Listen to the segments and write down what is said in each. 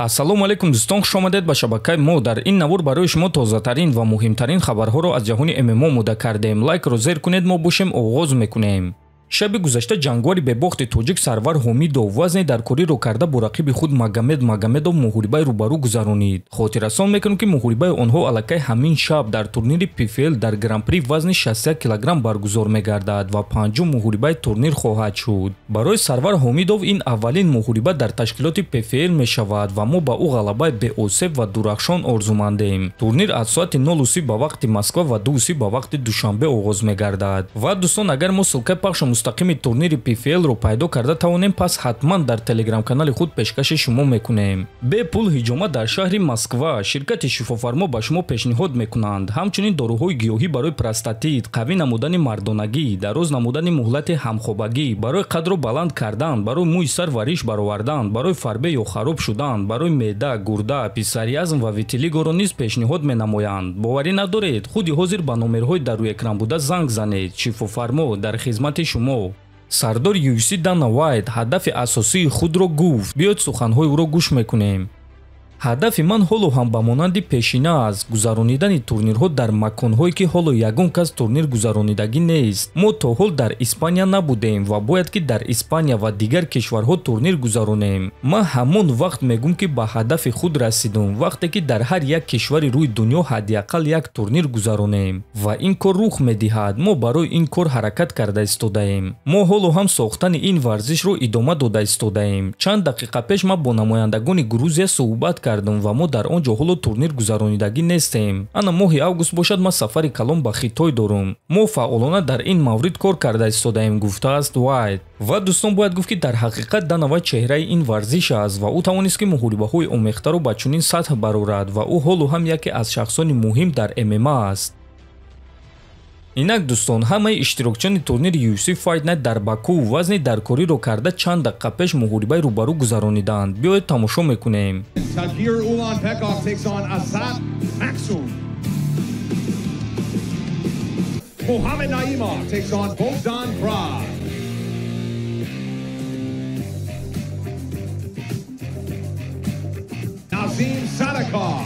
ассалому алайкум дӯстон, хуш омадед ба шабакаи мо. Дар ин навор барои шумо тозатарин ва муҳимтарин хабарҳоро аз ҷаҳони ММО омода кардем. Лайкро зер кунед, мо бошем оғоз мекунем. шаби гузашта ҷангвори бебохти тоҷик Сарвар Хомидов вазни даркориро карда бо рақиби худ Магомедов муҳорибаи рӯбарӯ гузаронид. хотиррасон мекунем ки муҳорибаи онҳо аллакай ҳамин шаб дар турнири PFL дар Гран-при вазни 61 кг баргузор мегардад ва панҷум муҳорибаи турнир хоҳад шуд. Барои Сарвар Хомидов ин аввалин муҳориба дар ташкилоти PFL мешавад ва мо ба ӯ ғалабаи беосеб ва дурахшон орзумандем. Турнир аз соати 0:30 ба вақти Москва ва 2:30 ба вақти Душанбе оғоз мегардад. Ва дӯстон, агар мо ссилкаи пахши мустақими турнири PFL-ро пайдо карда тавонем, пас ҳатман дар телеграм-канали худ пешкаши шумо мекунем. Бе пул ҳиҷома дар шаҳри Москва ширкати шифофармо ба шумо пешниҳод мекунанд. Ҳамчунин дороҳои гиёҳӣ барои простатит, қавӣ намудани мардонагӣ, дароз намудани муҳлати ҳамхобагӣ, барои қадро баланд кардан, барои мӯи сар вариш баровардан, барои фарбе ё хароб шудан, барои меъда, гурда, писариазм ва витилигоро низ пешниҳод менамоянд. боварӣ надоред, худи ҳозир ба номерҳои дар рӯи экран буда занг занед. Шифофармо дар хизмати шумо. Сардори UFC Дана Уайт ҳадафи асосии худро гуфт. биёед суханҳои ӯро гӯш мекунем. ҳадафи ман ҳоло ҳам ба монанди пешина аст, гузаронидани турнирҳо дар маконҳое ки ҳоло ягон кас турнир гузаронидагӣ нест. мо то ҳол дар Испания набудем ва бояд ки дар Испания ва дигар кишварҳо турнир гузаронем. ман ҳамон вақт мегӯм ки ба ҳадафи худ расидум, вақте ки дар ҳар як кишвари рӯи дунё ҳадиақал як турнир гузаронем ва ин кор рух медиҳад. мо барои ин кор ҳаракат карда истодаем. мо ҳоло ҳам сохтани ин варзишро идома дода истодаем. чанд дақиқа пеш ман бо намояндагони Грузия суҳбат ва мо дар он ҷо ҳоло турнир гузаронидагӣ нестем. ана моҳи август бошад, ман сафари калон ба Хитой дорум. мо фаъолона дар ин маврид кор карда истодаем, гуфтааст Уайт. ва дӯстон, бояд гуфт ки дар ҳақиқат Дана ва чеҳраи ин варзиш аст ва ӯ тавонист ки муҳорибаҳои омехтаро ба чунин сатҳ барорад ва ӯ ҳоло ҳам яке аз шахсони муҳим дар ММА аст. инак дӯстон, ҳамаи иштирокчиёни турнири UFC Fight Night дар Баку вазни даркориро карда чанд дақиқа пеш муҳорибаи рӯбарӯ гузарониданд. биёед тамошо мекунем. Mухаммад Наимов takes on Bogdan Grad. Nazim Sadakov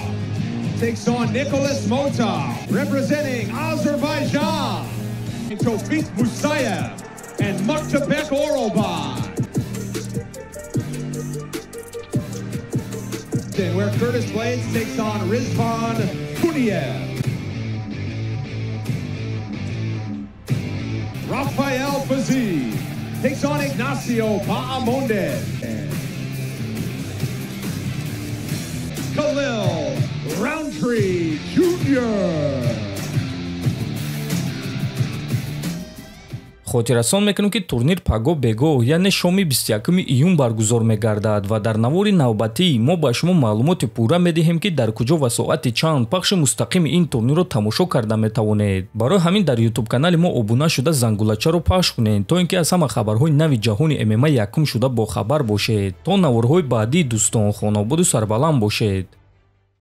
takes on Nicholas Mota, representing Azerbaijan. Tofik Musayev and Muktabek Oroban. Where Curtis Blades takes on Rizvan Kuniev. Rafael Fazee takes on Ignacio Bahamonde. Khalil Roundtree Jr. хотиррасон мекунем ки турнир паго бегоҳ, яъне шоми 21 июн баргузор мегардад ва дар навори навбатӣ мо ба шумо маълумоти пурра медиҳем ки дар куҷо ва соати чанд пахши мустақими ин турнирро тамошо карда метавонед. барои ҳамин дар YouTube канали мо обуна шуда зангулачаро пахш кунед, то ин ки аз ҳама хабарҳои нави ҷаҳони ММА якум шуда бохабар бошед. то наворҳои баъдӣ дӯстон, хонободу сарбаланд бошед.